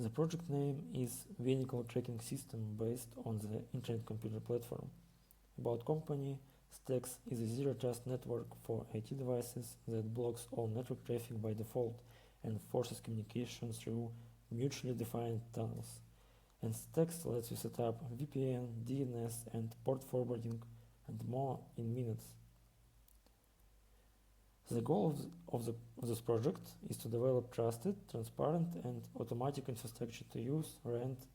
The project name is Vehicle Tracking System based on the Internet Computer platform. About company, Staex is a zero-trust network for IT devices that blocks all network traffic by default and forces communication through mutually defined tunnels. And Staex lets you set up VPN, DNS, and port forwarding and more in minutes. The goal of this project is to develop trusted, transparent, and automatic infrastructure to use, rent,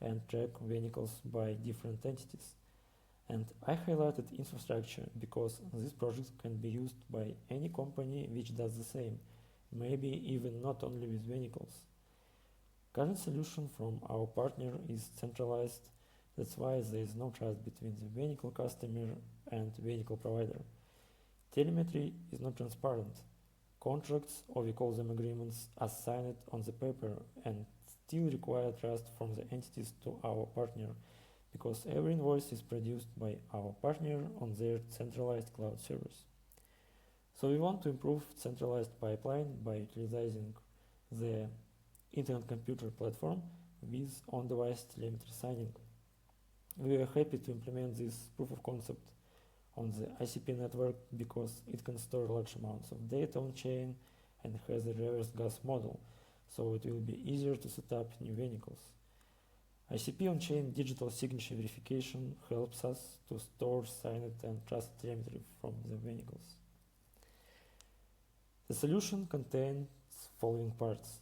and track vehicles by different entities. And I highlighted infrastructure because this project can be used by any company which does the same, maybe even not only with vehicles. Current solution from our partner is centralized, that's why there is no trust between the vehicle customer and vehicle provider. Telemetry is not transparent. Contracts, or we call them agreements, are signed on the paper and still require trust from the entities to our partner, because every invoice is produced by our partner on their centralized cloud service. So we want to improve centralized pipeline by utilizing the Internet Computer platform with on-device telemetry signing. We are happy to implement this proof of concept on the ICP network because it can store large amounts of data on chain and has a reverse gas model, so it will be easier to set up new vehicles. ICP on-chain digital signature verification helps us to store signed and trusted telemetry from the vehicles. The solution contains following parts.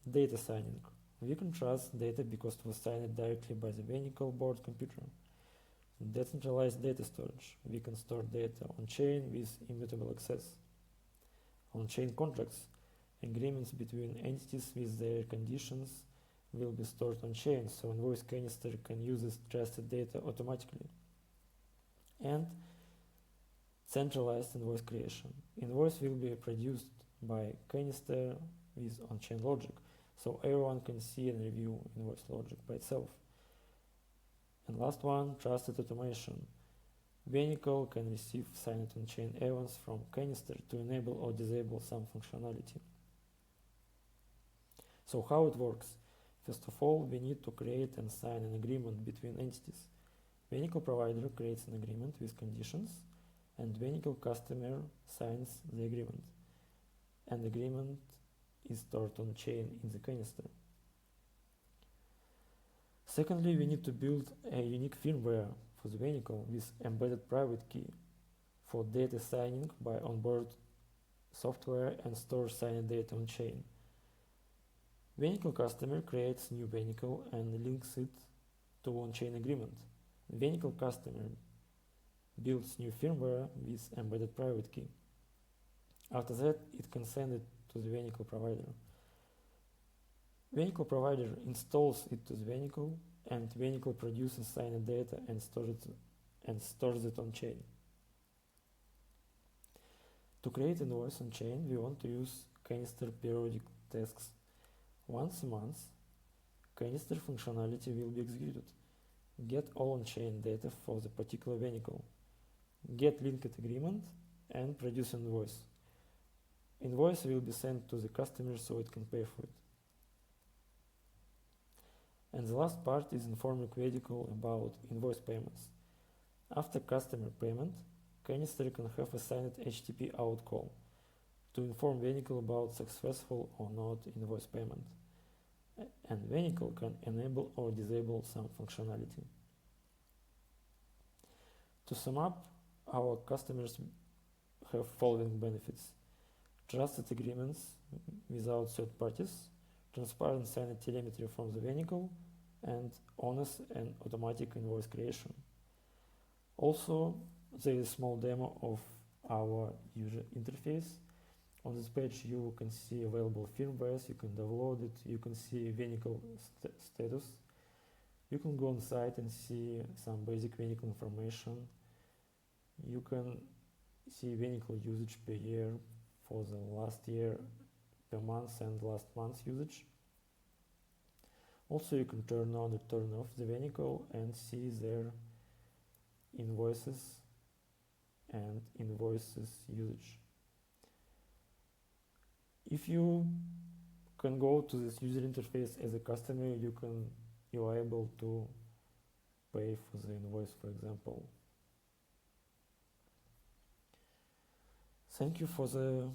Data signing. We can trust data because it was signed directly by the vehicle board computer. Decentralized data storage. We can store data on-chain with immutable access. On-chain contracts. Agreements between entities with their conditions will be stored on-chain, so invoice canister can use this trusted data automatically. And centralized invoice creation. Invoice will be produced by canister with on-chain logic, so everyone can see and review invoice logic by itself. And last one, trusted automation. Vehicle can receive signed on-chain events from canister to enable or disable some functionality. So how it works? First of all, we need to create and sign an agreement between entities. Vehicle provider creates an agreement with conditions, and vehicle customer signs the agreement. And agreement is stored on chain in the canister. Secondly, we need to build a unique firmware for the vehicle with embedded private key for data signing by onboard software and store signed data on chain. Vehicle customer creates new vehicle and links it to on-chain agreement. Vehicle customer builds new firmware with embedded private key. After that, it can send it to the vehicle provider. Vehicle provider installs it to the vehicle, and vehicle produces signed data and stores it on chain. To create invoice on chain, we want to use canister periodic tasks. Once a month, canister functionality will be executed. Get all on-chain data for the particular vehicle. Get linked agreement and produce invoice. Invoice will be sent to the customer so it can pay for it. And the last part is informing vehicle about invoice payments. After customer payment, canister can have a signed HTTP out call to inform vehicle about successful or not invoice payment. And vehicle can enable or disable some functionality. To sum up, our customers have following benefits: trusted agreements without third parties, transparent signed telemetry from the vehicle, and honest and automatic invoice creation. Also, there is a small demo of our user interface. On this page you can see available firmwares, you can download it, you can see vehicle status. You can go on site and see some basic vehicle information. You can see vehicle usage per year for the last year, per month, and last month's usage. Also, you can turn on or turn off the vehicle and see their invoices and invoices usage. If you can go to this user interface as a customer. You are able to pay for the invoice, for example. Thank you for the